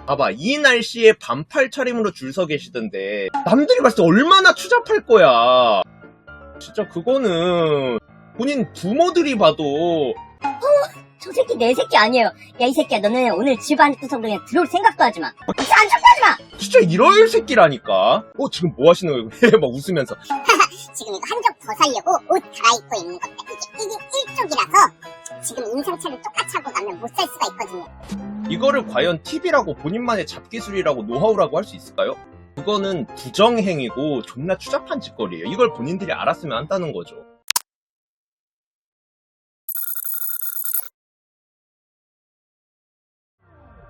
봐봐, 이 날씨에 반팔 차림으로 줄 서 계시던데 남들이 봤을 때 얼마나 추잡할 거야. 진짜 그거는 본인 부모들이 봐도 저 새끼 내 새끼 아니에요. 야, 이 새끼야, 너는 오늘 집안 구석으로 그냥 들어올 생각도 하지 마. 안 척하지 마! 진짜 이럴 새끼라니까. 지금 뭐 하시는 거예요? 막 웃으면서. 지금 이거 한 쪽 더 살려고 옷 갈아입고 있는 건데 이게 1인 1쪽이라서 지금 인상차를 똑같이 하고 가면 못 살 수가 있거든요. 이거를 과연 팁이라고 본인만의 잡기술이라고 노하우라고 할 수 있을까요? 그거는 부정행위고 존나 추잡한 짓거리예요. 이걸 본인들이 알았으면 한다는 거죠.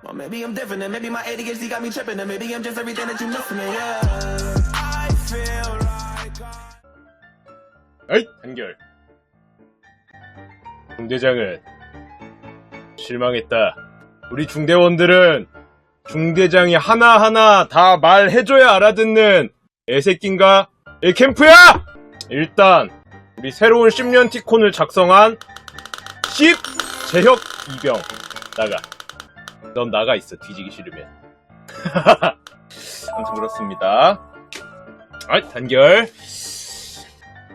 Well, maybe I'm different, and maybe my ADHD got me tripping, and maybe I'm just everything that you missing, yeah. I feel like 에이, 한결. 중대장은 실망했다. 우리 중대원들은 중대장이 하나하나 다 말해줘야 알아듣는 애새끼인가? 이 캠프야! 일단 우리 새로운 10년 티콘을 작성한 10 재혁 이병 나가. 넌 나가 있어, 뒤지기 싫으면. 아무튼 그렇습니다. 아이, 단결.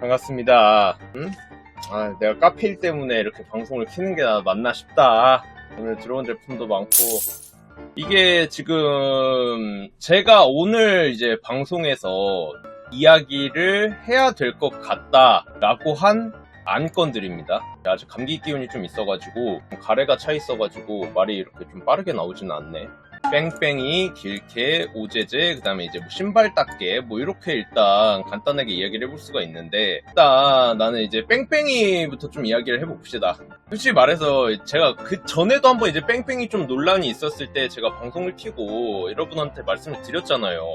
반갑습니다. 응? 내가 카페일 때문에 이렇게 방송을 키는 게 맞나 싶다. 오늘 들어온 제품도 많고. 이게 지금 제가 오늘 이제 방송에서 이야기를 해야 될 것 같다라고 한 안건들입니다. 아직 감기 기운이 좀 있어가지고 가래가 차 있어가지고 말이 이렇게 좀 빠르게 나오지는 않네. 뺑뺑이, 길게, 오제제, 그 다음에 이제 뭐 신발 닦게, 뭐 이렇게 일단 간단하게 이야기를 해볼 수가 있는데, 일단 나는 이제 뺑뺑이부터 좀 이야기를 해봅시다. 솔직히 말해서 제가 그 전에도 한번 이제 뺑뺑이 좀 논란이 있었을 때 제가 방송을 켜고 여러분한테 말씀을 드렸잖아요.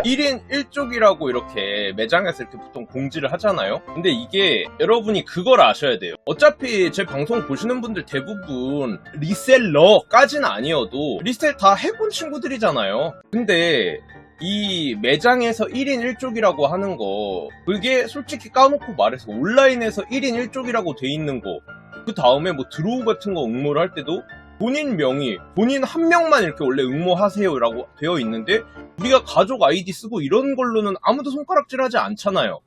1인 1쪽이라고 이렇게 매장에서 이렇게 보통 공지를 하잖아요. 근데 이게 여러분이 그걸 아셔야 돼요. 어차피 제 방송 보시는 분들 대부분 리셀러까지는 아니어도 리셀 다 해본 친구들이잖아요. 근데 이 매장에서 1인 1쪽이라고 하는 거, 그게 솔직히 까놓고 말해서 온라인에서 1인 1쪽이라고 돼 있는 거, 그 다음에 뭐 드로우 같은 거 응모를 할 때도 본인 명의, 본인 한 명만 이렇게 원래 응모하세요라고 되어 있는데 우리가 가족 아이디 쓰고 이런 걸로는 아무도 손가락질하지 않잖아요.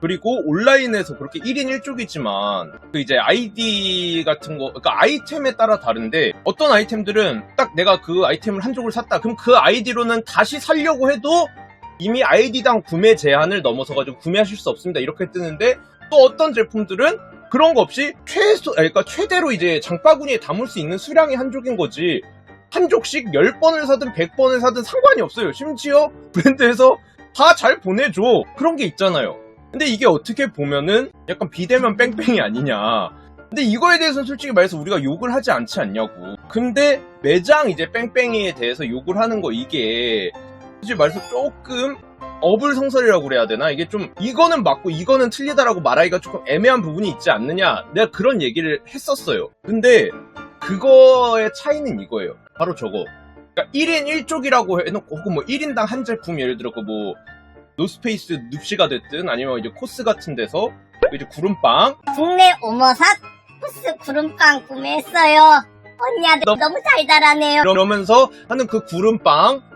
그리고 온라인에서 그렇게 1인 1쪽이지만 그 이제 아이디 같은 거, 그러니까 아이템에 따라 다른데 어떤 아이템들은 딱 내가 그 아이템을 한 쪽을 샀다. 그럼 그 아이디로는 다시 살려고 해도 이미 아이디당 구매 제한을 넘어서가지고 구매하실 수 없습니다. 이렇게 뜨는데 또 어떤 제품들은 그런 거 없이 그러니까 최대로 이제 장바구니에 담을 수 있는 수량이 한 족인 거지. 한 족씩 10번을 사든 100번을 사든 상관이 없어요. 심지어 브랜드에서 다 잘 보내줘. 그런 게 있잖아요. 근데 이게 어떻게 보면은 약간 비대면 뺑뺑이 아니냐. 근데 이거에 대해서는 솔직히 말해서 우리가 욕을 하지 않지 않냐고. 근데 매장 이제 뺑뺑이에 대해서 욕을 하는 거, 이게 솔직히 말해서 조금 어불성설이라고 그래야 되나? 이게 좀 이거는 맞고 이거는 틀리다라고 말하기가 조금 애매한 부분이 있지 않느냐? 내가 그런 얘기를 했었어요. 근데 그거의 차이는 이거예요. 바로 저거. 그러니까 1인 1쪽이라고 해놓고 혹은 뭐 1인당 한 제품, 예를 들어 그 뭐 노스페이스 눕시가 됐든 아니면 이제 코스 같은 데서 이제 구름빵, 국내 오머삭 코스 구름빵 구매했어요. 언니야, 너무 달달하네요. 이러면서 하는 그 구름빵,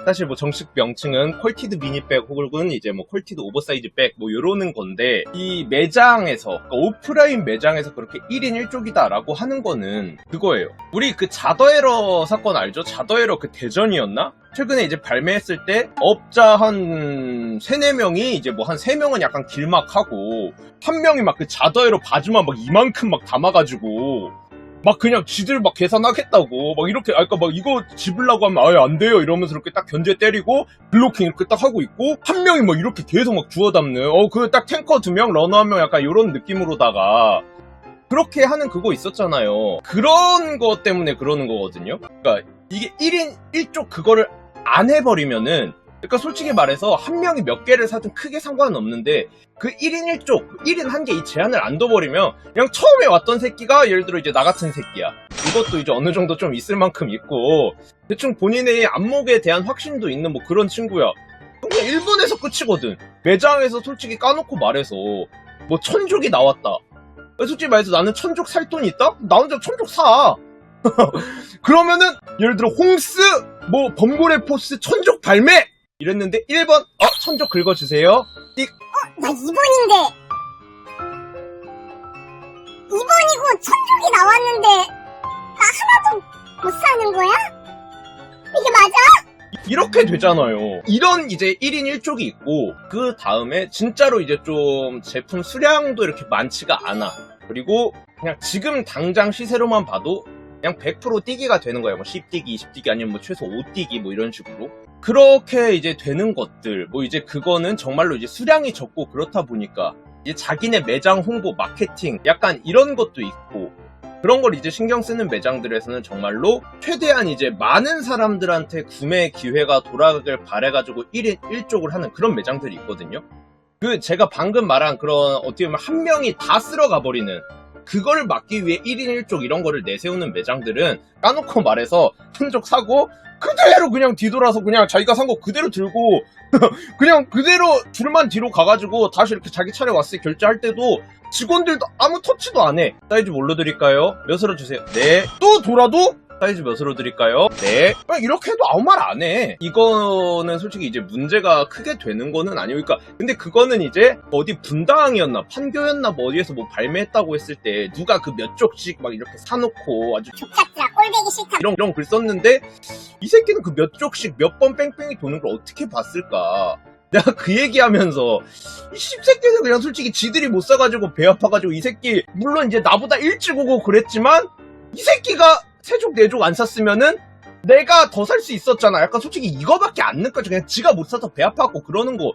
사실 뭐 정식 명칭은 퀄티드 미니백 혹은 이제 뭐 퀄티드 오버사이즈 백 뭐 요러는 건데, 이 매장에서, 그러니까 오프라인 매장에서 그렇게 1인 1쪽이다라고 하는 거는 그거예요. 우리 그 자더에러 사건 알죠? 자더에러 그 대전이었나? 최근에 이제 발매했을 때 업자 한 3-4명이 이제 뭐 한 3명은 약간 길막하고 한 명이 막 그 자더에러 바지만 막 이만큼 막 담아가지고 막 그냥 지들 막 계산하겠다고 막 이렇게, 그러니까 막 이거 집으려고 하면 아예 안 돼요 이러면서 이렇게 딱 견제 때리고 블로킹 이렇게 딱 하고 있고, 한 명이 막 이렇게 계속 막 주워 담는, 그 딱 탱커 2명 러너 1명 약간 이런 느낌으로다가 그렇게 하는 그거 있었잖아요. 그런 거 때문에 그러는 거거든요. 그러니까 이게 1인 1쪽 그거를 안 해버리면은, 그러니까 솔직히 말해서 한 명이 몇 개를 사든 크게 상관은 없는데 그 1인 1쪽, 1인 한 개 이 제한을 안 둬버리면 그냥 처음에 왔던 새끼가 예를 들어 이제 나 같은 새끼야. 이것도 이제 어느 정도 좀 있을 만큼 있고 대충 본인의 안목에 대한 확신도 있는 뭐 그런 친구야. 그냥 일본에서 끝이거든. 매장에서 솔직히 까놓고 말해서 뭐 1000족이 나왔다. 솔직히 말해서 나는 1000족 살 돈이 있다? 나 혼자 1000족 사. 그러면은 예를 들어 홍스 뭐 범고래 포스 천족 발매! 이랬는데 1번 천족 긁어주세요. 띡. 나 2번인데 2번이고 천족이 나왔는데 나 하나도 못 사는 거야? 이게 맞아? 이렇게 되잖아요. 이런 이제 1인 1족이 있고 그 다음에 진짜로 이제 좀 제품 수량도 이렇게 많지가 않아. 그리고 그냥 지금 당장 시세로만 봐도 그냥 100% 띠기가 되는 거예요. 뭐 10띠기, 20띠기 아니면 뭐 최소 5띠기 뭐 이런 식으로. 그렇게 이제 되는 것들, 뭐 이제 그거는 정말로 이제 수량이 적고 그렇다 보니까 이제 자기네 매장 홍보, 마케팅 약간 이런 것도 있고 그런 걸 이제 신경 쓰는 매장들에서는 정말로 최대한 이제 많은 사람들한테 구매 기회가 돌아가길 바래가지고 1인 1족을 하는 그런 매장들이 있거든요. 그 제가 방금 말한 그런 어떻게 보면 한 명이 다 쓸어가 버리는 그걸 막기 위해 1인 1족 이런 거를 내세우는 매장들은 까놓고 말해서 한 족 사고 그대로 그냥 뒤돌아서 그냥 자기가 산 거 그대로 들고 그냥 그대로 줄만 뒤로 가가지고 다시 이렇게 자기 차례 왔을 때 결제할 때도 직원들도 아무 터치도 안 해. 사이즈 뭘로 드릴까요? 몇으로 주세요? 네. 또 돌아도 사이즈 몇으로 드릴까요? 네. 이렇게 해도 아무 말 안 해. 이거는 솔직히 이제 문제가 크게 되는 거는 아니고, 그러니까 근데 그거는 이제 어디 분당이었나 판교였나 뭐 어디에서 뭐 발매했다고 했을 때 누가 그 몇 쪽씩 막 이렇게 사놓고 아주 족같더라 꼴배기 싫다 이런 글 썼는데 이 새끼는 그 몇 쪽씩 몇 번 뺑뺑이 도는 걸 어떻게 봤을까? 내가 그 얘기하면서 이 씹새끼는 그냥 솔직히 지들이 못 사가지고 배 아파가지고 이 새끼 물론 이제 나보다 일찍 오고 그랬지만 이 새끼가 3족 4족 안 샀으면은 내가 더 살 수 있었잖아. 약간 솔직히 이거밖에 안 느껴져. 그냥 지가 못 사서 배 아파갖고 그러는 거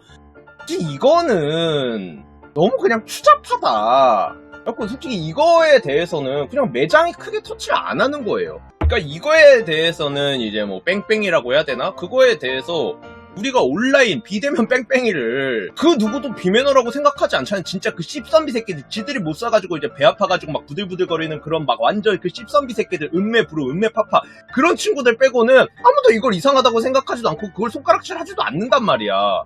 이거는 너무 그냥 추잡하다. 그래서 솔직히 이거에 대해서는 그냥 매장이 크게 터치를 안 하는 거예요. 그러니까 이거에 대해서는 이제 뭐 뺑뺑이라고 해야 되나? 그거에 대해서 우리가 온라인 비대면 뺑뺑이를 그 누구도 비매너라고 생각하지 않잖아요. 진짜 그 씹선비 새끼들 지들이 못 사가지고 이제 배 아파가지고 막 부들부들거리는 그런 막 완전 그 씹선비 새끼들 은매부르 은매파파 그런 친구들 빼고는 아무도 이걸 이상하다고 생각하지도 않고 그걸 손가락질 하지도 않는단 말이야.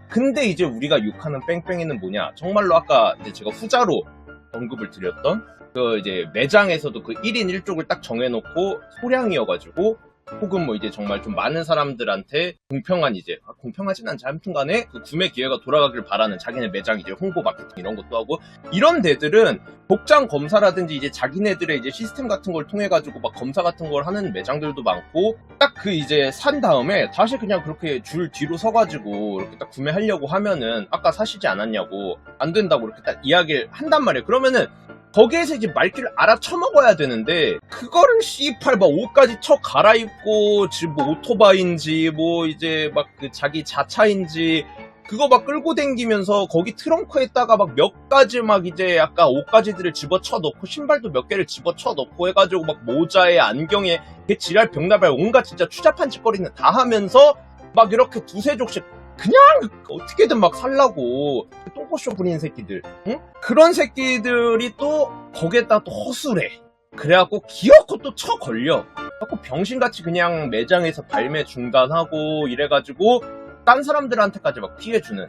근데 이제 우리가 욕하는 뺑뺑이는 뭐냐? 정말로 아까 이제 제가 후자로 언급을 드렸던 그 이제 매장에서도 그 1인 1족을 딱 정해놓고 소량이어가지고 혹은 뭐 이제 정말 좀 많은 사람들한테 공평한 이제 공평하진 않지 아무튼 간에 그 구매 기회가 돌아가길 바라는 자기네 매장 이제 홍보 마케팅 이런 것도 하고 이런 데들은 복장 검사라든지 이제 자기네들의 이제 시스템 같은 걸 통해 가지고 막 검사 같은 걸 하는 매장들도 많고 딱 그 이제 산 다음에 다시 그냥 그렇게 줄 뒤로 서가지고 이렇게 딱 구매하려고 하면은 아까 사시지 않았냐고 안 된다고 이렇게 딱 이야기를 한단 말이에요. 그러면은 거기에서 이제 말귀를 알아쳐먹어야 되는데 그거를 씨팔 막 옷까지 쳐 갈아입고 지금 뭐 오토바이인지 뭐 이제 막 그 자기 자차인지 그거 막 끌고 댕기면서 거기 트렁크에다가 막 몇 가지 막 이제 약간 옷가지들을 집어쳐 넣고 신발도 몇 개를 집어쳐 넣고 해가지고 막 모자에 안경에 그 지랄 병나발 온갖 진짜 추잡한 짓거리는 다 하면서 막 이렇게 두세 족씩 그냥 어떻게든 막 살라고 똥꼬쇼 부리는 새끼들 응? 그런 새끼들이 또 거기에다 또 허술해. 그래갖고 기어코 또 쳐 걸려. 그래갖고 병신같이 그냥 매장에서 발매 중단하고 이래가지고 딴 사람들한테까지 막 피해주는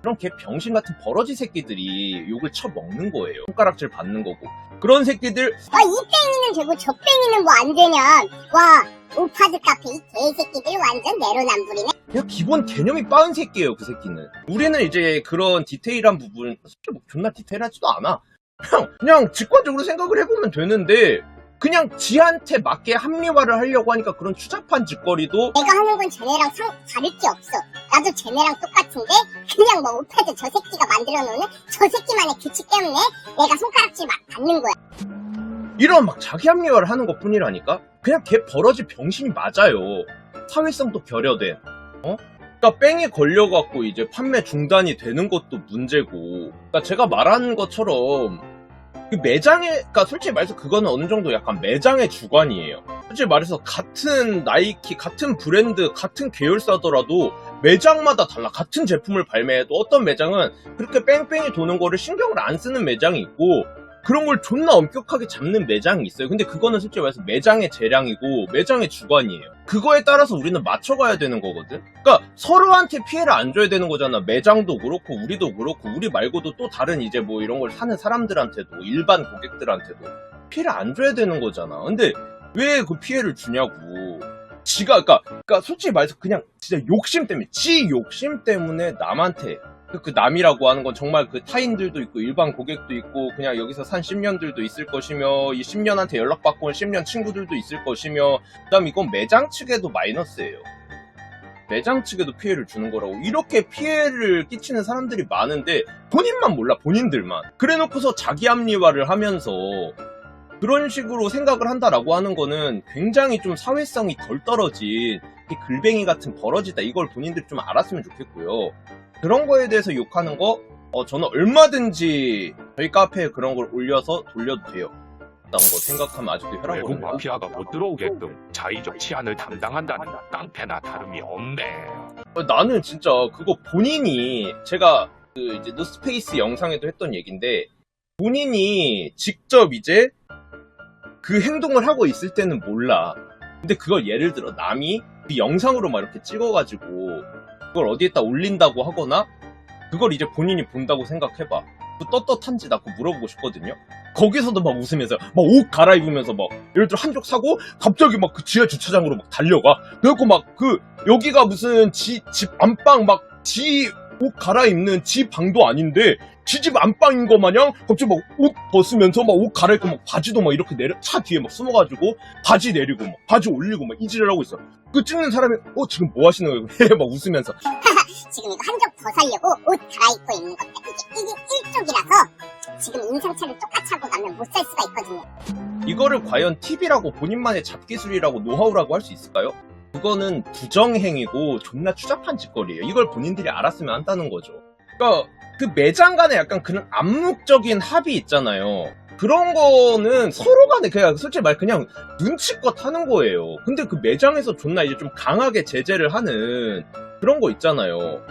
그런 개 병신같은 버러지 새끼들이 욕을 쳐먹는 거예요. 손가락질 받는 거고 그런 새끼들 이 뺑이는 되고 저 뺑이는 뭐 안 되냐 와 오파즈 카페 이 개새끼들 완전 내로남불이네. 그냥 기본 개념이 빠은 새끼예요. 그 새끼는. 우리는 이제 그런 디테일한 부분 솔직히 뭐 존나 디테일하지도 않아. 그냥 직관적으로 생각을 해보면 되는데 그냥 지한테 맞게 합리화를 하려고 하니까 그런 추잡한 짓거리도 내가 하는 건 쟤네랑 다를 게 없어. 나도 쟤네랑 똑같은데 그냥 뭐 오파즈 저 새끼가 만들어 놓는 저 새끼만의 규칙 때문에 내가 손가락질 막 받는 거야. 이런 막 자기 합리화를 하는 것 뿐이라니까? 그냥 걔 버러지 병신이 맞아요. 사회성도 결여된. 그러니까 뺑에 걸려갖고 이제 판매 중단이 되는 것도 문제고. 그러니까 제가 말한 것처럼 그 매장에, 그러니까 솔직히 말해서 그거는 어느 정도 약간 매장의 주관이에요. 솔직히 말해서 같은 나이키, 같은 브랜드, 같은 계열사더라도 매장마다 달라. 같은 제품을 발매해도 어떤 매장은 그렇게 뺑뺑이 도는 거를 신경을 안 쓰는 매장이 있고 그런 걸 존나 엄격하게 잡는 매장이 있어요. 근데 그거는 솔직히 말해서 매장의 재량이고 매장의 주관이에요. 그거에 따라서 우리는 맞춰가야 되는 거거든. 그러니까 서로한테 피해를 안 줘야 되는 거잖아. 매장도 그렇고 우리도 그렇고 우리 말고도 또 다른 이제 뭐 이런 걸 사는 사람들한테도 일반 고객들한테도 피해를 안 줘야 되는 거잖아. 근데 왜 그 피해를 주냐고. 그러니까 솔직히 말해서 그냥 진짜 욕심 때문에, 지 욕심 때문에 남한테, 그 남이라고 하는 건 정말 그 타인들도 있고 일반 고객도 있고 그냥 여기서 산 10년들도 있을 것이며, 이 10년한테 연락받고 온 10년 친구들도 있을 것이며, 그다음 이건 매장 측에도 마이너스예요. 매장 측에도 피해를 주는 거라고. 이렇게 피해를 끼치는 사람들이 많은데 본인만 몰라, 본인들만. 그래놓고서 자기 합리화를 하면서 그런 식으로 생각을 한다라고 하는 거는 굉장히 좀 사회성이 덜 떨어진 이 글뱅이 같은 버러지다. 이걸 본인들이 좀 알았으면 좋겠고요. 그런 거에 대해서 욕하는 거 저는 얼마든지 저희 카페에 그런 걸 올려서 돌려도 돼요. 라는 거 생각하면 아직도 혈압 외국 오르네요. 마피아가 못 들어오게끔 자의적 치안을 담당한다는 깡패나 다름이 없네. 나는 진짜 그거 본인이, 제가 그 이제 노스페이스 영상에도 했던 얘기인데, 본인이 직접 이제 그 행동을 하고 있을 때는 몰라. 근데 그걸 예를 들어 남이 그 영상으로 막 이렇게 찍어가지고 그걸 어디에다 올린다고 하거나, 그걸 이제 본인이 본다고 생각해봐. 그 떳떳한지 나 그거 물어보고 싶거든요. 거기서도 막 웃으면서 막 옷 갈아입으면서 막 예를 들어 한쪽 사고 갑자기 막 그 지하 주차장으로 막 달려가. 그래갖고 막 그 여기가 무슨 집 안방, 막 지 옷 갈아입는 지 방도 아닌데 지 집 안방인 거 마냥 갑자기 막 옷 벗으면서 막 옷 갈아입고 막 바지도 막 이렇게 내려, 차 뒤에 막 숨어가지고 바지 내리고 막 바지 올리고 막 이질을 하고 있어. 그 찍는 사람이 지금 뭐 하시는 거예요? 막 웃으면서. 지금 이거 한 겹 더 살려고 옷 갈아입고 있는 건데 이게 일쪽이라서 지금 인상차를 똑같이 하고 나면 못 살 수가 있거든요. 이거를 과연 팁이라고, 본인만의 잡기술이라고, 노하우라고 할 수 있을까요? 그거는 부정행위고 존나 추잡한 짓거리예요. 이걸 본인들이 알았으면 한다는 거죠. 그러니까 그 매장 간에 약간 그런 암묵적인 합의 있잖아요. 그런 거는 서로 간에 그냥 솔직히 말 그냥 눈치껏 하는 거예요. 근데 그 매장에서 존나 이제 좀 강하게 제재를 하는 그런 거 있잖아요.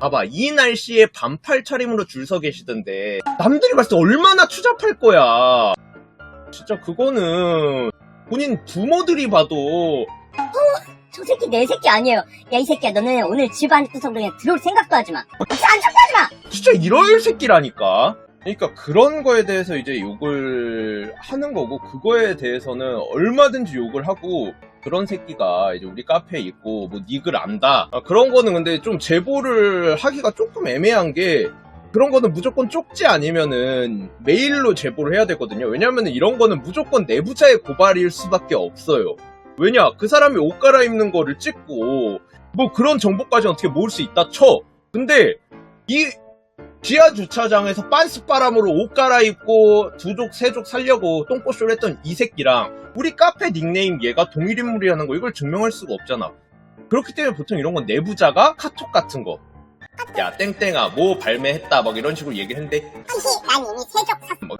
봐봐, 이 날씨에 반팔 차림으로 줄 서 계시던데 남들이 봤을 때 얼마나 추잡할 거야. 진짜 그거는 본인 부모들이 봐도 저 새끼 내 새끼 아니에요. 야, 이 새끼야, 너는 오늘 집 안에 구석으로 그냥 들어올 생각도 하지 마. 안 쫓겨하지 마! 진짜 이럴 새끼라니까. 그러니까 그런 거에 대해서 이제 욕을 하는 거고, 그거에 대해서는 얼마든지 욕을 하고, 그런 새끼가 이제 우리 카페에 있고 뭐 닉을 안다, 그런 거는 근데 좀 제보를 하기가 조금 애매한 게, 그런 거는 무조건 쪽지 아니면은 메일로 제보를 해야 되거든요. 왜냐면은 이런 거는 무조건 내부자의 고발일 수밖에 없어요. 왜냐, 그 사람이 옷 갈아입는 거를 찍고 뭐 그런 정보까지 어떻게 모을 수 있다 쳐. 근데 이 지하 주차장에서 빤스바람으로 옷 갈아입고 두족 세족 살려고 똥꼬쇼를 했던 이 새끼랑 우리 카페 닉네임 얘가 동일인물이라는 거, 이걸 증명할 수가 없잖아. 그렇기 때문에 보통 이런 건 내부자가 카톡 같은 거, 야 땡땡아 뭐 발매했다 막 이런 식으로 얘기를 했는데, 사실 난 이미 세적 샀어. 뭐,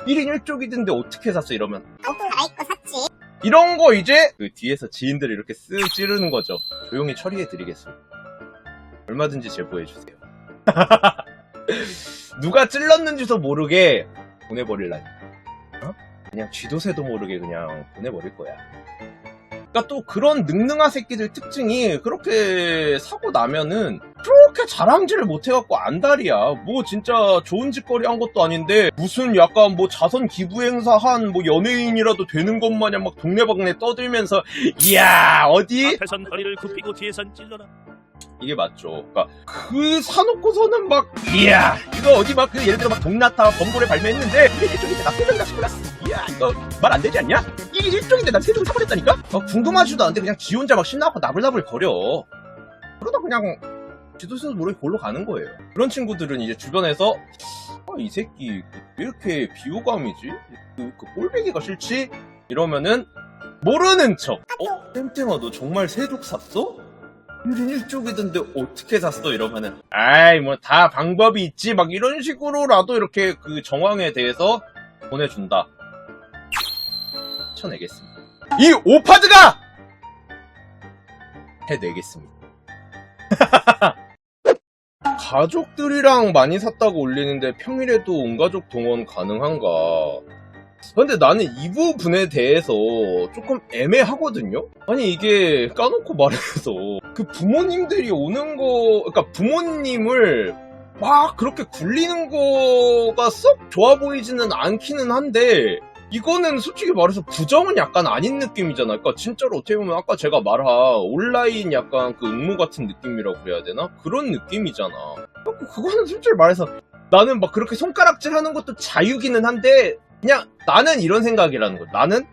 1인 1족이던데 어떻게 샀어 이러면, 옷 갈아입고 샀지. 이런 거 이제 그 뒤에서 지인들이 이렇게 쓱 찌르는 거죠. 조용히 처리해 드리겠습니다. 얼마든지 제보해 주세요. 누가 찔렀는지도 모르게 보내버릴라니까. 그냥 쥐도 새도 모르게 그냥 보내버릴 거야. 그러니까 또 그런 능능한 새끼들 특징이, 그렇게 사고 나면은 그렇게 자랑질을 못해갖고 안달이야. 뭐 진짜 좋은 짓거리 한 것도 아닌데 무슨 약간 뭐 자선 기부 행사한 뭐 연예인이라도 되는 것 마냥 막 동네방네 떠들면서 이야 어디? 앞에선 허리를 굽히고 뒤에선 찔러라. 이게 맞죠. 그러니까 그 사놓고서는 막 이야 이거 어디 막 그 예를 들어 막 동나타 범고래 발매했는데 이게 일종인데 나 세종이다 스플라스. 이야 이거 말 안 되지 않냐? 이게 일종인데 나 세종을 사버렸다니까? 궁금하지도 않은데 그냥 지 혼자 막 신나고 나불나불 거려. 그러다 그냥 지도에서 모르게 골로 가는 거예요. 그런 친구들은 이제 주변에서 이 새끼 왜 이렇게 비호감이지? 그 꼴배기가 싫지? 이러면은 모르는 척. 땡땡아 너 정말 세족 샀어? 1인 1족이던데 어떻게 샀어? 이러면은 아이 뭐 다 방법이 있지 막 이런 식으로라도 이렇게 그 정황에 대해서 보내준다. 쳐내겠습니다. 이 오파드가 해내겠습니다. 가족들이랑 많이 샀다고 올리는데 평일에도 온 가족 동원 가능한가? 근데 나는 이 부분에 대해서 조금 애매하거든요? 아니 이게 까놓고 말해서 그 부모님들이 오는 거, 그러니까 부모님을 막 그렇게 굴리는 거가 썩 좋아 보이지는 않기는 한데, 이거는 솔직히 말해서 부정은 약간 아닌 느낌이잖아. 그러니까 진짜로 어떻게 보면 아까 제가 말한 온라인 약간 그 응모 같은 느낌이라고 그래야 되나? 그런 느낌이잖아. 그거는 솔직히 말해서 나는 막 그렇게 손가락질 하는 것도 자유기는 한데 그냥 나는 이런 생각이라는 거야. 나는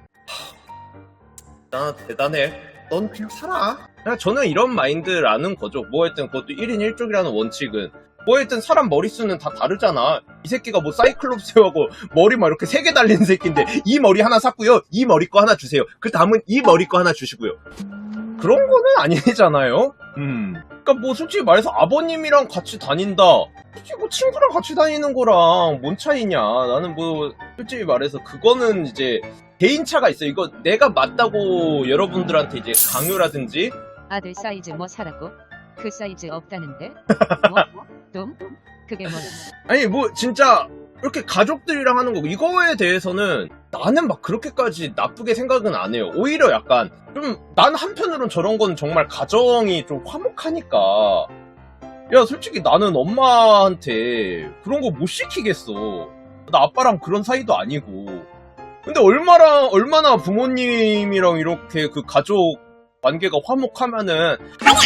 나 대단해. 넌 그냥 살아. 그냥 저는 이런 마인드라는 거죠. 뭐 하여튼 그것도 1인 1족이라는 원칙은 뭐 하여튼 사람 머릿수는 다 다르잖아. 이 새끼가 뭐 사이클롭스하고 머리 막 이렇게 3개 달린 새끼인데 이 머리 하나 샀고요. 이 머리 거 하나 주세요. 그 다음은 이 머리 거 하나 주시고요. 그런 거는 아니잖아요. 그러니까 뭐 솔직히 말해서 아버님이랑 같이 다닌다. 솔직히 뭐 친구랑 같이 다니는 거랑 뭔 차이냐. 나는 뭐 솔직히 말해서 그거는 이제 개인차가 있어. 이거 내가 맞다고 여러분들한테 이제 강요라든지 아들 사이즈 뭐 사라고? 그 사이즈 없다는데? 좀? 그게 뭐야? 아니 뭐 진짜 이렇게 가족들이랑 하는 거고 이거에 대해서는 나는 막 그렇게까지 나쁘게 생각은 안 해요. 오히려 약간 좀 난 한편으론 저런 건 정말 가정이 좀 화목하니까 야 솔직히 나는 엄마한테 그런 거 못 시키겠어. 나 아빠랑 그런 사이도 아니고. 근데 얼마나 부모님이랑 이렇게 그 가족 관계가 화목하면은 아니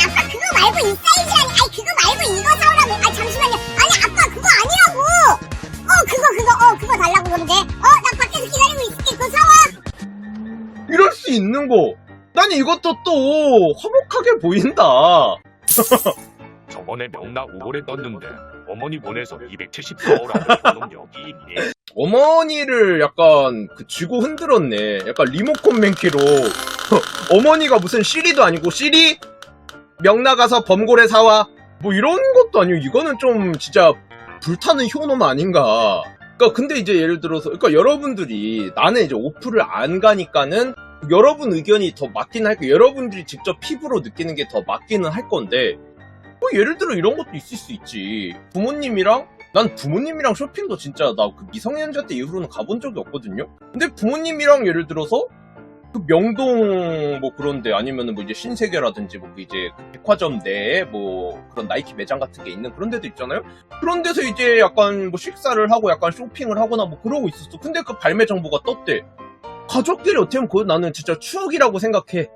아빠 그거 말고 이 사이즈라니. 아니 그거 말고 이거 사오라고. 아니 잠시만요. 아니 아빠 그거 아니라고. 그거 달라고 그러면 돼. 나 밖에서 기다리고 있을게. 그거 사와. 이럴 수 있는 거. 난 이것도 또 화목하게 보인다. 저번에 명나 우골에 떴는데 어머니 보내서 274호라고 보는 여기 있니? 어머니를 약간 그 쥐고 흔들었네. 약간 리모컨 맨키로 어머니가 무슨 시리도 아니고 시리 명나 가서 범고래 사와 뭐 이런 것도 아니고 이거는 좀 진짜 불타는 효놈 아닌가. 그러니까 근데 이제 예를 들어서 그러니까 여러분들이 나는 이제 오프를 안 가니까는 여러분 의견이 더 맞기는 할 거예요. 여러분들이 직접 피부로 느끼는 게 더 맞기는 할 건데 뭐 예를 들어 이런 것도 있을 수 있지. 난 부모님이랑 쇼핑도 진짜 나 그 미성년자 때 이후로는 가본 적이 없거든요. 근데 부모님이랑 예를 들어서 그 명동 뭐 그런데 아니면은 뭐 이제 신세계라든지 뭐 그 이제 백화점 내에 뭐 그런 나이키 매장 같은 게 있는 그런 데도 있잖아요. 그런 데서 이제 약간 뭐 식사를 하고 약간 쇼핑을 하거나 뭐 그러고 있었어. 근데 그 발매 정보가 떴대. 가족끼리 어떻게 보면 그거 나는 진짜 추억이라고 생각해.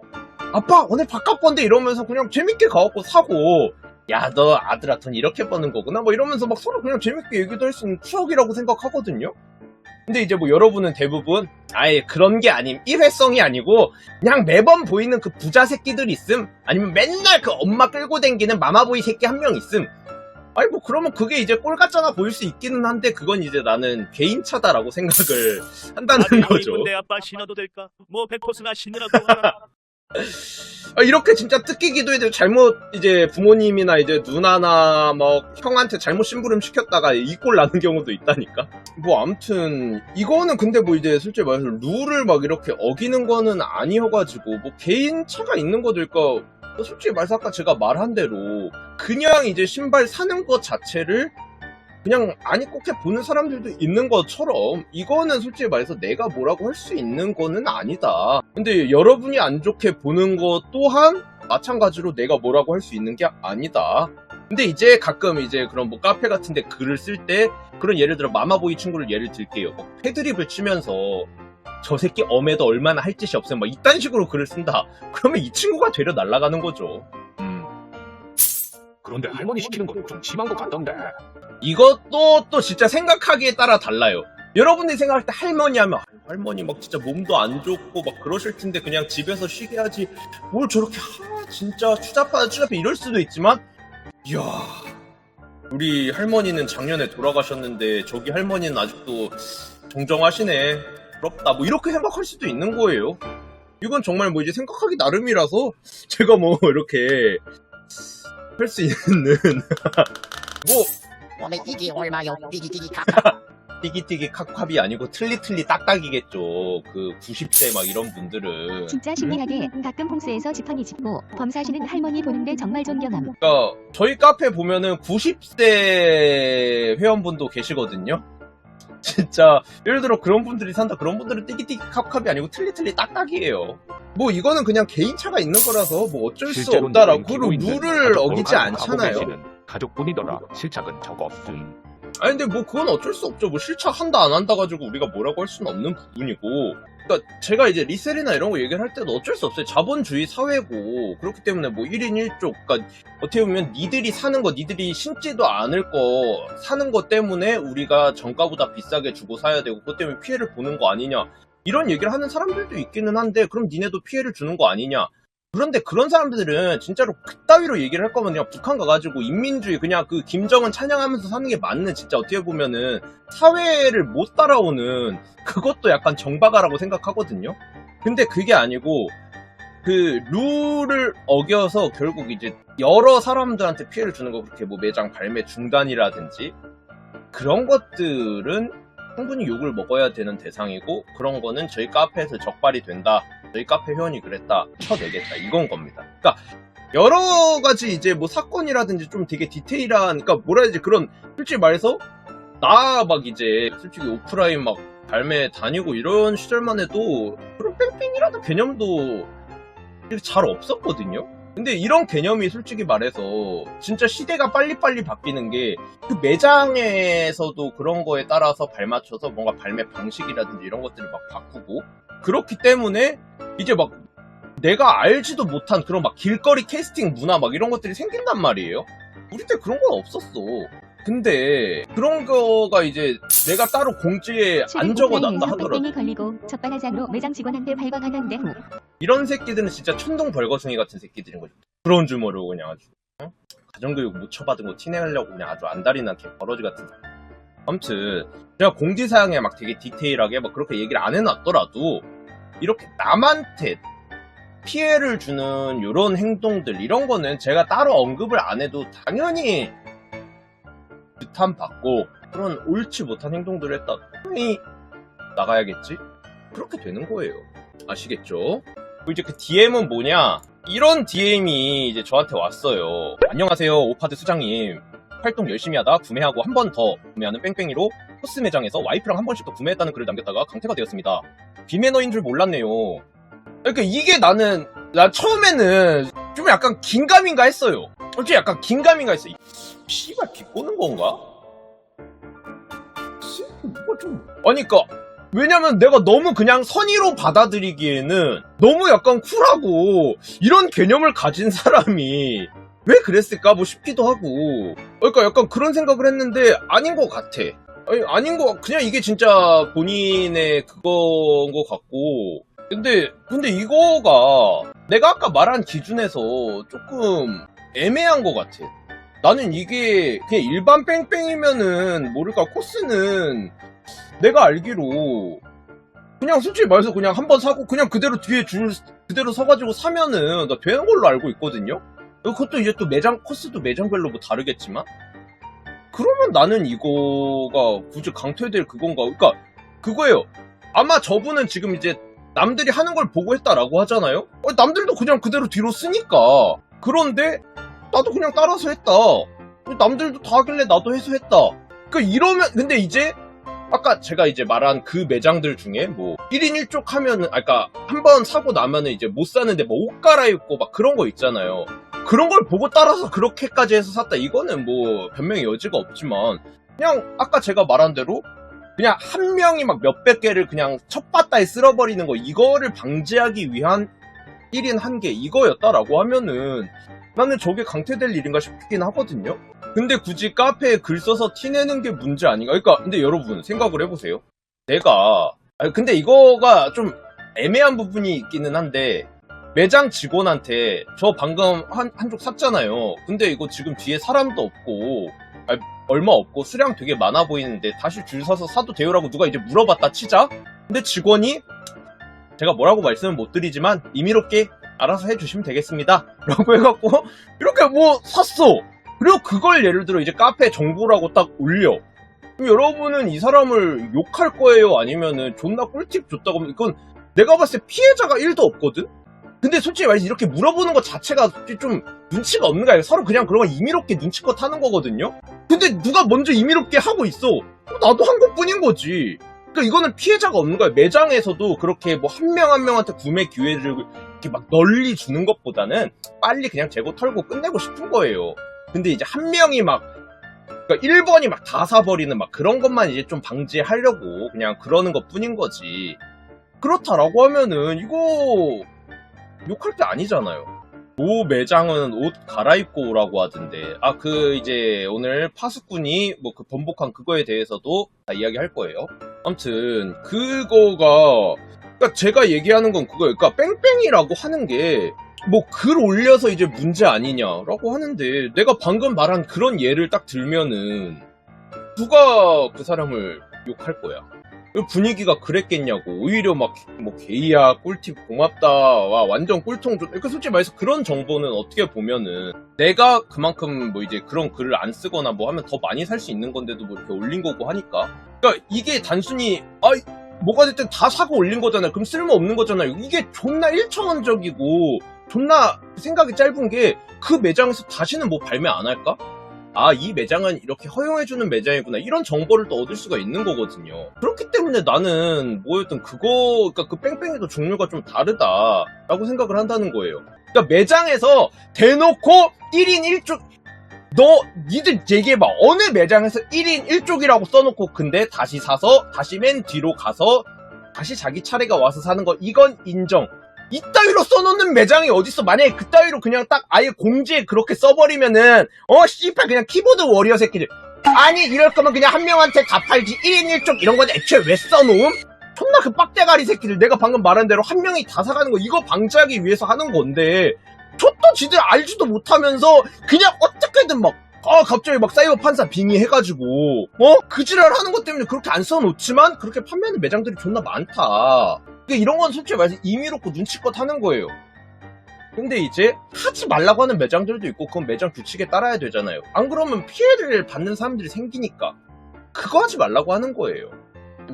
아빠 오늘 바깥 건데 이러면서 그냥 재밌게 가갖고 사고 야 너 아들아 돈 이렇게 버는 거구나 뭐 이러면서 막 서로 그냥 재밌게 얘기도 할 수 있는 추억이라고 생각하거든요. 근데 이제 뭐 여러분은 대부분 아예 그런 게 아님 일회성이 아니고 그냥 매번 보이는 그 부자 새끼들 있음 아니면 맨날 그 엄마 끌고 댕기는 마마보이 새끼 한 명 있음. 아니 뭐 그러면 그게 이제 꼴 같잖아 보일 수 있기는 한데 그건 이제 나는 개인차다라고 생각을 한다는 거죠. 내 아빠 신어도 될까? 뭐 백포스나 신으라고 하나? 이렇게 진짜 뜯기기도 해도 잘못 이제 부모님이나 이제 누나나 뭐 형한테 잘못 심부름 시켰다가 이 꼴 나는 경우도 있다니까. 뭐 아무튼 이거는 근데 뭐 이제 솔직히 말해서 룰을 막 이렇게 어기는 거는 아니어가지고 뭐 개인차가 있는 거들까. 솔직히 말해서 아까 제가 말한 대로 그냥 이제 신발 사는 것 자체를 그냥 안 입고 보는 사람들도 있는 것처럼 이거는 솔직히 말해서 내가 뭐라고 할 수 있는 거는 아니다. 근데 여러분이 안 좋게 보는 것 또한 마찬가지로 내가 뭐라고 할 수 있는 게 아니다. 근데 이제 가끔 이제 그런 뭐 카페 같은데 글을 쓸 때 그런 예를 들어 마마보이 친구를 예를 들게요. 막 패드립을 치면서 저 새끼 엄에도 얼마나 할 짓이 없으면 막 이딴 식으로 글을 쓴다. 그러면 이 친구가 되려 날아가는 거죠. 그런데 할머니 시키는 건 좀 심한 것 같던데. 이것도 또 진짜 생각하기에 따라 달라요. 여러분들이 생각할 때 할머니 하면 할머니 막 진짜 몸도 안 좋고 막 그러실 텐데 그냥 집에서 쉬게 하지 뭘 저렇게 진짜 추잡하다 이럴 수도 있지만 이야 우리 할머니는 작년에 돌아가셨는데 저기 할머니는 아직도 정정하시네 부럽다 뭐 이렇게 생각할 수도 있는 거예요. 이건 정말 뭐 이제 생각하기 나름이라서 제가 뭐 이렇게 할 수 있는 뭐 이게 얼마요? 띠기띠기 띠기띠기 칵캅이 아니고 틀리틀리 딱딱이겠죠. 그 90세 막 이런 분들은. 진짜 신기하게 가끔 홍수에서 지팡이 짚고 범사시는 할머니 보는데 정말 존경함. 그러니까 저희 카페 보면은 90세 회원분도 계시거든요. 진짜 예를 들어 그런 분들이 산다. 그런 분들은 띠기띠기 칵캅이 아니고 틀리틀리 딱딱이에요. 뭐 이거는 그냥 개인차가 있는 거라서 뭐 어쩔 수 없다라고 룰을 어기지 않잖아요. 가족분이더라. 실착은 적었음. 아니 근데 뭐 그건 어쩔 수 없죠. 뭐 실착한다 안 한다 가지고 우리가 뭐라고 할 수는 없는 부분이고. 그러니까 제가 이제 리셀이나 이런 거 얘기를 할 때도 어쩔 수 없어요. 자본주의 사회고 그렇기 때문에 뭐 1인 1족. 그러니까 어떻게 보면 니들이 사는 거, 니들이 신지도 않을 거 사는 거 때문에 우리가 정가보다 비싸게 주고 사야 되고 그것 때문에 피해를 보는 거 아니냐. 이런 얘기를 하는 사람들도 있기는 한데 그럼 니네도 피해를 주는 거 아니냐. 그런데 그런 사람들은 진짜로 그따위로 얘기를 할 거면 그냥 북한 가가지고 인민주의 그냥 그 김정은 찬양하면서 사는 게 맞는 진짜 어떻게 보면은 사회를 못 따라오는 그것도 약간 정박아라고 생각하거든요. 근데 그게 아니고 그 룰을 어겨서 결국 이제 여러 사람들한테 피해를 주는 거 그렇게 뭐 매장 발매 중단이라든지 그런 것들은 충분히 욕을 먹어야 되는 대상이고 그런 거는 저희 카페에서 적발이 된다. 저희 카페 회원이 그랬다. 쳐내겠다. 이건 겁니다. 그러니까 여러 가지 이제 뭐 사건이라든지 좀 되게 디테일한 그러니까 뭐라 해야지 그런 솔직히 말해서 나 막 이제 솔직히 오프라인 막 발매 다니고 이런 시절만 해도 그런 뺑뺑이라는 개념도 잘 없었거든요. 근데 이런 개념이 솔직히 말해서 진짜 시대가 빨리빨리 바뀌는 게 그 매장에서도 그런 거에 따라서 발맞춰서 뭔가 발매 방식이라든지 이런 것들을 막 바꾸고 그렇기 때문에 이제 막 내가 알지도 못한 그런 막 길거리 캐스팅 문화 막 이런 것들이 생긴단 말이에요. 우리 때 그런 건 없었어. 근데 그런 거가 이제 내가 따로 공지에 안 적어놨다 하더라도 뺑뺑이 걸리고 적반하장으로 매장 직원한테 발광하는데 후. 이런 새끼들은 진짜 천둥 벌거숭이 같은 새끼들인 거죠. 그런 줄 모르고 그냥 아주 가정교육 못 쳐받은 거 티내려고 그냥 아주 안달이 난 개 버러지 같은. 아무튼 제가 공지사항에 막 되게 디테일하게 막 그렇게 얘기를 안 해놨더라도 이렇게 남한테 피해를 주는 이런 행동들 이런 거는 제가 따로 언급을 안 해도 당연히 비탄받고 그런 옳지 못한 행동들을 했다 당연히 나가야겠지? 그렇게 되는 거예요. 아시겠죠? 그리고 이제 그 DM은 뭐냐? 이런 DM이 이제 저한테 왔어요. 안녕하세요, 오파드 수장님. 활동 열심히 하다 구매하고 한 번 더 구매하는 뺑뺑이로 코스 매장에서 와이프랑 한 번씩 더 구매했다는 글을 남겼다가 강퇴가 되었습니다. 비매너인 줄 몰랐네요. 그러니까 이게 나 처음에는 좀 약간 긴가민가 했어요. 솔직히 약간 긴가민가 했어요. 씨발 비꼬는 건가? 뭐가 좀 아니 그니까 왜냐면 내가 너무 그냥 선의로 받아들이기에는 너무 약간 쿨하고 이런 개념을 가진 사람이 왜 그랬을까 뭐 싶기도 하고 그러니까 약간 그런 생각을 했는데 아닌 것 같아. 아닌 거 그냥 이게 진짜 본인의 그건 것 같고 근데 이거가 내가 아까 말한 기준에서 조금 애매한 것 같아. 나는 이게 그냥 일반 뺑뺑이면은 모를까 코스는 내가 알기로 그냥 솔직히 말해서 그냥 한번 사고 그냥 그대로 뒤에 줄 그대로 서가지고 사면은 나 되는 걸로 알고 있거든요. 그것도 이제 또 매장 코스도 매장별로 뭐 다르겠지만 그러면 나는 이거가 굳이 강퇴될 그건가? 그러니까 그거예요. 아마 저분은 지금 이제 남들이 하는 걸 보고 했다라고 하잖아요. 남들도 그냥 그대로 뒤로 쓰니까. 그런데 나도 그냥 따라서 했다. 남들도 다 하길래 나도 해서 했다. 그러니까 이러면 근데 이제 아까 제가 이제 말한 그 매장들 중에 뭐 1인 1족 하면은 아까 한 번 사고 나면은 이제 못 사는데 뭐 옷 갈아입고 막 그런 거 있잖아요. 그런 걸 보고 따라서 그렇게까지 해서 샀다. 이거는 뭐 변명의 여지가 없지만 그냥 아까 제가 말한 대로 그냥 한 명이 막 몇백 개를 그냥 첫 바다에 쓸어버리는 거 이거를 방지하기 위한 1인 1개 이거였다라고 하면은 나는 저게 강퇴될 일인가 싶긴 하거든요. 근데 굳이 카페에 글 써서 티내는 게 문제 아닌가? 그러니까 근데 여러분 생각을 해보세요. 근데 이거가 좀 애매한 부분이 있기는 한데 매장 직원한테 저 방금 한쪽 샀잖아요. 근데 이거 지금 뒤에 사람도 없고 얼마 없고 수량 되게 많아 보이는데 다시 줄 서서 사도 돼요라고 누가 이제 물어봤다 치자. 근데 직원이 제가 뭐라고 말씀은 못 드리지만 임의롭게 알아서 해주시면 되겠습니다 라고 해갖고 이렇게 뭐 샀어. 그리고 그걸 예를 들어 이제 카페 정보라고 딱 올려. 그럼 여러분은 이 사람을 욕할 거예요? 아니면은 존나 꿀팁 줬다고 하면 이건 내가 봤을 때 피해자가 1도 없거든? 근데 솔직히 말해서 이렇게 물어보는 것 자체가 좀 눈치가 없는 거야. 서로 그냥 그런 거 임의롭게 눈치껏 하는 거거든요? 근데 누가 먼저 임의롭게 하고 있어. 나도 한 것뿐인 거지. 그러니까 이거는 피해자가 없는 거야. 매장에서도 그렇게 뭐 한 명 한 명한테 구매 기회를 이렇게 막 널리 주는 것보다는 빨리 그냥 재고 털고 끝내고 싶은 거예요. 근데 이제 한 명이 막 그러니까 1번이 막 다 사버리는 막 그런 것만 이제 좀 방지하려고 그냥 그러는 것 뿐인 거지. 그렇다라고 하면은 이거 욕할 게 아니잖아요. 모 매장은 옷 갈아입고 오라고 하던데. 아, 이제 오늘 파수꾼이 뭐 그 번복한 그거에 대해서도 다 이야기할 거예요. 아무튼 그거가 그러니까 제가 얘기하는 건 그거예요. 그러니까 뺑뺑이라고 하는 게 뭐 글 올려서 이제 문제 아니냐라고 하는데 내가 방금 말한 그런 예를 딱 들면은 누가 그 사람을 욕할 거야? 분위기가 그랬겠냐고. 오히려 막 뭐 게이야 꿀팁 고맙다 와 완전 꿀통 좋다. 그러니까 솔직히 말해서 그런 정보는 어떻게 보면은 내가 그만큼 뭐 이제 그런 글을 안 쓰거나 뭐 하면 더 많이 살 수 있는 건데도 뭐 이렇게 올린 거고 하니까. 그러니까 이게 단순히 뭐가 됐든 다 사고 올린 거잖아요. 그럼 쓸모 없는 거잖아요. 이게 존나 1차원적이고 존나 생각이 짧은 게 그 매장에서 다시는 뭐 발매 안 할까? 아, 이 매장은 이렇게 허용해주는 매장이구나. 이런 정보를 또 얻을 수가 있는 거거든요. 그렇기 때문에 나는 뭐였든 그러니까 그 뺑뺑이도 종류가 좀 다르다라고 생각을 한다는 거예요. 그러니까 매장에서 대놓고 1인 1쪽, 니들 얘기해봐. 어느 매장에서 1인 1쪽이라고 써놓고 근데 다시 사서 다시 맨 뒤로 가서 다시 자기 차례가 와서 사는 거, 이건 인정. 이따위로 써놓는 매장이 어딨어. 만약에 그따위로 그냥 딱 아예 공지에 그렇게 써버리면은 씨발 그냥 키보드 워리어 새끼들. 아니 이럴 거면 그냥 한 명한테 다 팔지. 1인 1쪽 이런 건 애초에 왜 써놓음? 존나 그 빡대가리 새끼들. 내가 방금 말한 대로 한 명이 다 사가는 거 이거 방지하기 위해서 하는 건데 촛도 지들 알지도 못하면서 그냥 어떻게든 막 갑자기 막 사이버 판사 빙의해가지고 그 지랄 하는 것 때문에 그렇게 안 써놓지만 그렇게 판매하는 매장들이 존나 많다. 그러니까 이런 건 솔직히 말해서 임의롭고 눈치껏 하는 거예요. 근데 이제 하지 말라고 하는 매장들도 있고 그건 매장 규칙에 따라야 되잖아요. 안 그러면 피해를 받는 사람들이 생기니까 그거 하지 말라고 하는 거예요.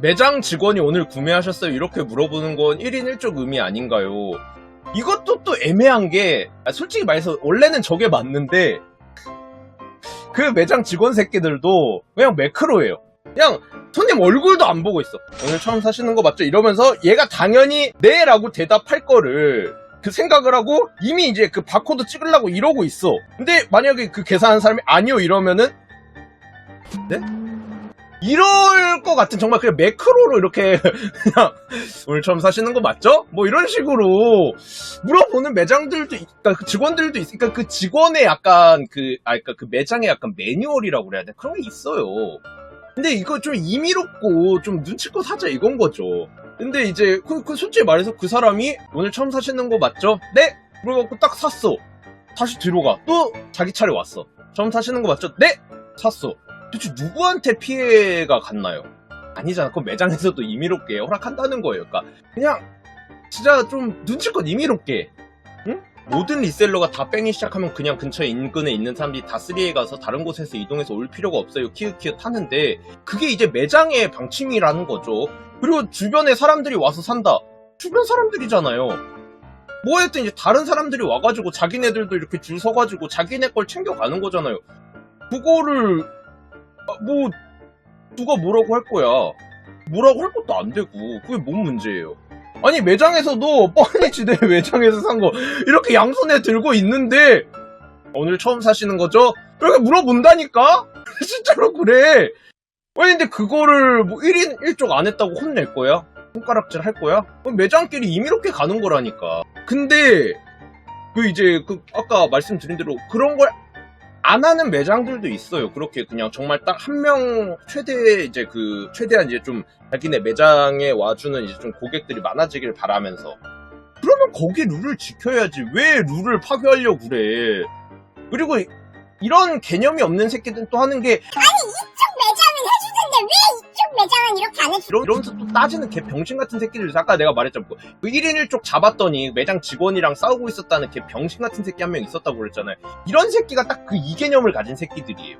매장 직원이 오늘 구매하셨어요? 이렇게 물어보는 건 1인 1쪽 의미 아닌가요? 이것도 또 애매한 게 솔직히 말해서 원래는 저게 맞는데 그 매장 직원 새끼들도 그냥 매크로예요. 그냥 손님 얼굴도 안 보고 있어. 오늘 처음 사시는 거 맞죠? 이러면서 얘가 당연히 네 라고 대답할 거를 그 생각을 하고 이미 이제 그 바코드 찍으려고 이러고 있어. 근데 만약에 그 계산하는 사람이 아니요 이러면은 네? 이럴 것 같은 정말 그냥 매크로로 이렇게 그냥 오늘 처음 사시는 거 맞죠? 뭐 이런 식으로 물어보는 매장들도 그러니까 그 직원들도 있으니까 그 직원의 약간 그러니까 그 매장의 약간 매뉴얼이라고 그래야 돼. 그런 게 있어요. 근데 이거 좀 임의롭고 좀 눈치껏 하자 이건 거죠. 근데 이제 그 솔직히 말해서 그 사람이 오늘 처음 사시는 거 맞죠? 네? 그래갖고 딱 샀어. 다시 뒤로 가. 또 자기 차례 왔어. 처음 사시는 거 맞죠? 네? 샀어. 도대체 누구한테 피해가 갔나요? 아니잖아. 그건 매장에서도 임의롭게 허락한다는 거예요. 그러니까 그냥 진짜 좀 눈치껏 임의롭게 응? 모든 리셀러가 다 뺑이 시작하면 그냥 근처에 인근에 있는 사람들이 다 3A에 가서 다른 곳에서 이동해서 올 필요가 없어요. 키읔키읔 타는데 그게 이제 매장의 방침이라는 거죠. 그리고 주변에 사람들이 와서 산다. 주변 사람들이잖아요. 뭐 했든 이제 다른 사람들이 와가지고 자기네들도 이렇게 줄 서가지고 자기네 걸 챙겨가는 거잖아요. 그거를 뭐 누가 뭐라고 할 거야. 뭐라고 할 것도 안 되고 그게 뭔 문제예요. 아니 매장에서도 뻔히 지네 매장에서 산 거 이렇게 양손에 들고 있는데 오늘 처음 사시는 거죠? 이렇게 물어본다니까? 진짜로 그래. 아니 근데 그거를 뭐 1인 1쪽 안 했다고 혼낼 거야? 손가락질 할 거야? 그럼 매장끼리 임의롭게 가는 거라니까. 근데 이제 아까 말씀드린 대로 그런 걸 안 하는 매장들도 있어요. 그렇게 그냥 정말 딱 한 명 최대한 이제 좀 자기네 매장에 와주는 이제 좀 고객들이 많아지길 바라면서. 그러면 거기 룰을 지켜야지. 왜 룰을 파괴하려고 그래. 그리고 이런 개념이 없는 새끼들은 또 하는 게 아니 이쪽 매장은 해주는데 왜 이쪽 매장은 이렇게 안 해주? 이러면서 또 따지는 개 병신 같은 새끼들. 아까 내가 말했잖아. 그 1인 1쪽 잡았더니 매장 직원이랑 싸우고 있었다는 개 병신 같은 새끼 한 명 있었다고 그랬잖아요. 이런 새끼가 딱 그 이 개념을 가진 새끼들이에요.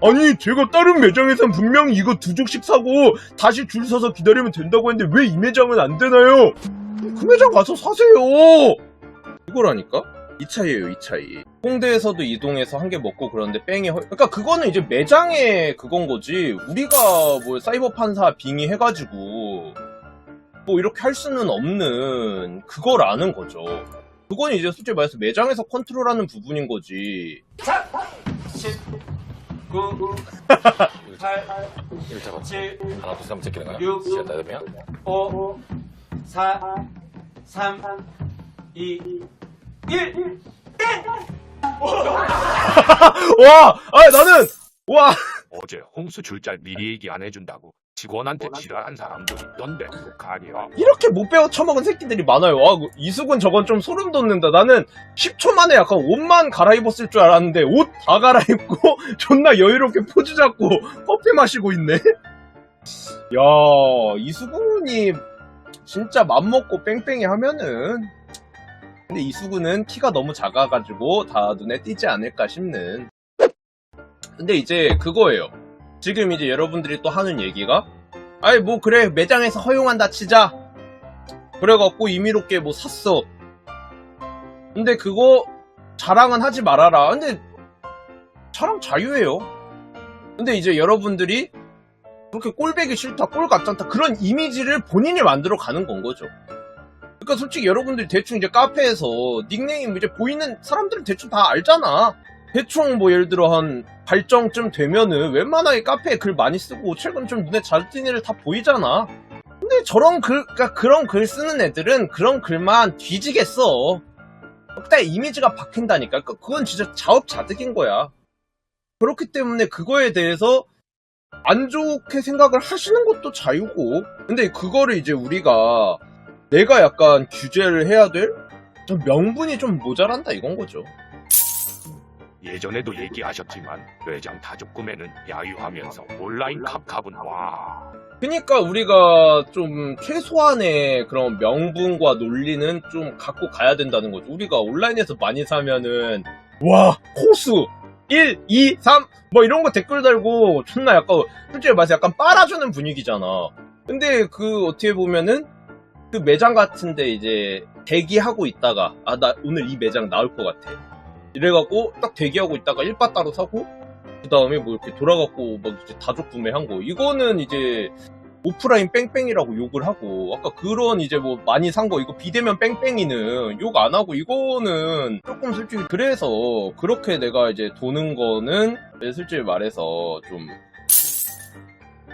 아니 제가 다른 매장에선 분명히 이거 2족씩 사고 다시 줄 서서 기다리면 된다고 했는데 왜 이 매장은 안 되나요? 그 매장 가서 사세요. 이거라니까? 이 차이예요, 이 차이. 홍대에서도 이동해서 한 개 먹고 그러는데 뺑이 그러니까 그거는 이제 매장의 그건 거지. 우리가 뭐 사이버 판사 빙의 해가지고 뭐 이렇게 할 수는 없는 그거라는 거죠. 그건 이제 솔직히 말해서 매장에서 컨트롤하는 부분인 거지. 9, 8, 1 잡아. 7, 하나, 둘, 셋 하면 제끼는 거야. 6, 시작 닫으면. 5, 4, 3, 2, 1. 와! 아, 나는! 와! 어제 홍수 줄잘 미리 얘기 안 해준다고 직원한테 지랄한 사람도 있던데 가려. 이렇게 못 배워 처먹은 새끼들이 많아요. 아, 이수근 저건 좀 소름 돋는다. 나는 10초 만에 약간 옷만 갈아입었을 줄 알았는데 옷 다 갈아입고 존나 여유롭게 포즈 잡고 커피 마시고 있네. 야, 이수근이 진짜 맘먹고 뺑뺑이 하면은, 근데 이수근은 키가 너무 작아가지고 다 눈에 띄지 않을까 싶는. 근데 이제 그거예요. 지금 이제 여러분들이 또 하는 얘기가, 아이 뭐 그래 매장에서 허용한다 치자. 그래갖고 임의롭게 뭐 샀어. 근데 그거 자랑은 하지 말아라. 근데 자랑 자유예요. 근데 이제 여러분들이 그렇게 꼴배기 싫다, 꼴 같지 않다 그런 이미지를 본인이 만들어 가는 건 거죠. 그러니까 솔직히 여러분들이 대충 이제 카페에서 닉네임 이제 보이는 사람들은 대충 다 알잖아. 대충 뭐 예를 들어 한 발정쯤 되면은 웬만하게 카페에 글 많이 쓰고 최근 좀 눈에 잘 띄는 애들 다 보이잖아. 근데 저런 글, 그러니까 그런 글 쓰는 애들은 그런 글만 뒤지겠어. 그때 이미지가 박힌다니까. 그건 진짜 자업자득인 거야. 그렇기 때문에 그거에 대해서 안 좋게 생각을 하시는 것도 자유고. 근데 그거를 이제 우리가 내가 약간 규제를 해야 될 좀 명분이 좀 모자란다 이건 거죠. 예전에도 얘기하셨지만 매장 다족 구매는 야유하면서 온라인 캅캅은 와. 그러니까 우리가 좀 최소한의 그런 명분과 논리는 좀 갖고 가야 된다는 거죠. 우리가 온라인에서 많이 사면은 와 호수 1, 2, 3 뭐 이런 거 댓글 달고 존나 약간 솔직히 말해서 약간 빨아주는 분위기잖아. 근데 그 어떻게 보면은 그 매장 같은데 이제 대기하고 있다가 아 나 오늘 이 매장 나올 것 같아. 이래갖고 딱 대기하고 있다가 1바 따로 사고 그 다음에 뭐 이렇게 돌아갖고 막 이제 다족 구매한 거 이거는 이제 오프라인 뺑뺑이라고 욕을 하고 아까 그런 이제 뭐 많이 산 거 이거 비대면 뺑뺑이는 욕 안 하고 이거는 조금 솔직히 그래서 그렇게 내가 이제 도는 거는 솔직히 말해서 좀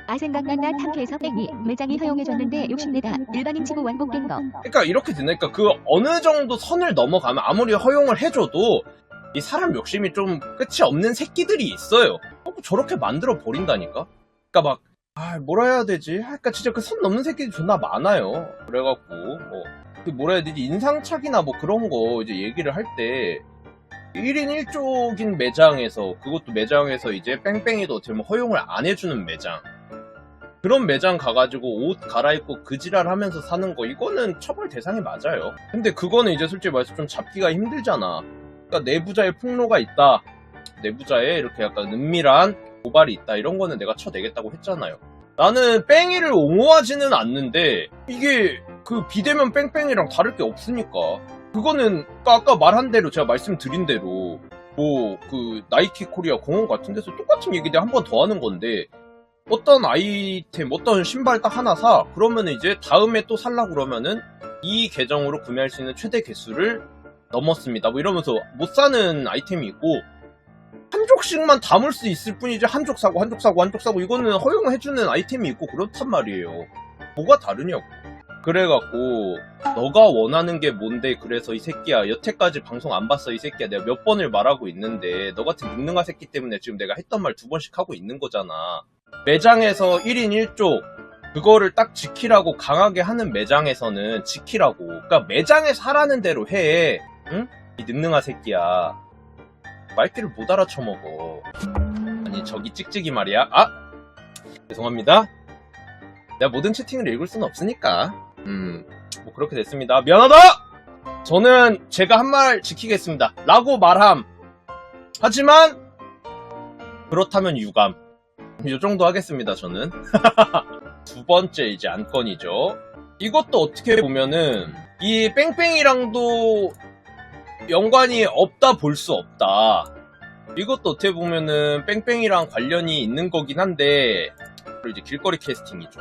아 생각난다 탐캐에서 뺑이 매장이 허용해줬는데 욕심내다 일반인 치고 완복 깬 거. 그러니까 이렇게 되니까 그 어느 정도 선을 넘어가면 아무리 허용을 해줘도 이 사람 욕심이 좀 끝이 없는 새끼들이 있어요. 저렇게 만들어 버린다니까. 그러니까 막 아 뭐라 해야 되지? 그러니까 진짜 그 선 넘는 새끼들이 존나 많아요. 그래갖고 뭐 그 뭐라 해야 되지? 인상착의나 뭐 그런 거 이제 얘기를 할 때 1인 1쪽인 매장에서 그것도 매장에서 이제 뺑뺑이도 어떻게 보면 허용을 안 해주는 매장. 그런 매장 가가지고 옷 갈아입고 그 지랄 하면서 사는 거 이거는 처벌 대상이 맞아요. 근데 그거는 이제 솔직히 말해서 좀 잡기가 힘들잖아. 그러니까 내부자의 폭로가 있다. 내부자의 이렇게 약간 은밀한 고발이 있다. 이런 거는 내가 쳐내겠다고 했잖아요. 나는 뺑이를 옹호하지는 않는데 이게 그 비대면 뺑뺑이랑 다를 게 없으니까. 그거는 아까 말한 대로 제가 말씀드린 대로 뭐 그 나이키 코리아 공원 같은 데서 똑같은 얘기 내가 한 번 더 하는 건데 어떤 아이템, 어떤 신발 딱 하나 사. 그러면 이제 다음에 또 살라고 그러면은 이 계정으로 구매할 수 있는 최대 개수를 넘었습니다. 뭐 이러면서 못 사는 아이템이 있고 한 족씩만 담을 수 있을 뿐이지 한 족 사고 한 족 사고 한 족 사고 이거는 허용해주는 아이템이 있고 그렇단 말이에요. 뭐가 다르냐고. 그래갖고 너가 원하는 게 뭔데 그래서 이 새끼야 여태까지 방송 안 봤어 이 새끼야 내가 몇 번을 말하고 있는데 너 같은 능능한 새끼 때문에 지금 내가 했던 말 2번씩 하고 있는 거잖아. 매장에서 1인 1족 그거를 딱 지키라고 강하게 하는 매장에서는 지키라고. 그러니까 매장에서 하라는 대로 해. 응? 이 능능한 새끼야. 말귀를 못 알아쳐먹어. 아니 저기 찍찍이 말이야. 아! 죄송합니다. 내가 모든 채팅을 읽을 수는 없으니까. 뭐 그렇게 됐습니다. 미안하다! 저는 제가 한 말 지키겠습니다. 라고 말함. 하지만 그렇다면 유감. 이 정도 하겠습니다, 저는. 두 번째 이제 안건이죠. 이것도 어떻게 보면은 이 뺑뺑이랑도 연관이 없다 볼 수 없다. 이것도 어떻게 보면은 뺑뺑이랑 관련이 있는 거긴 한데 이제 길거리 캐스팅이죠.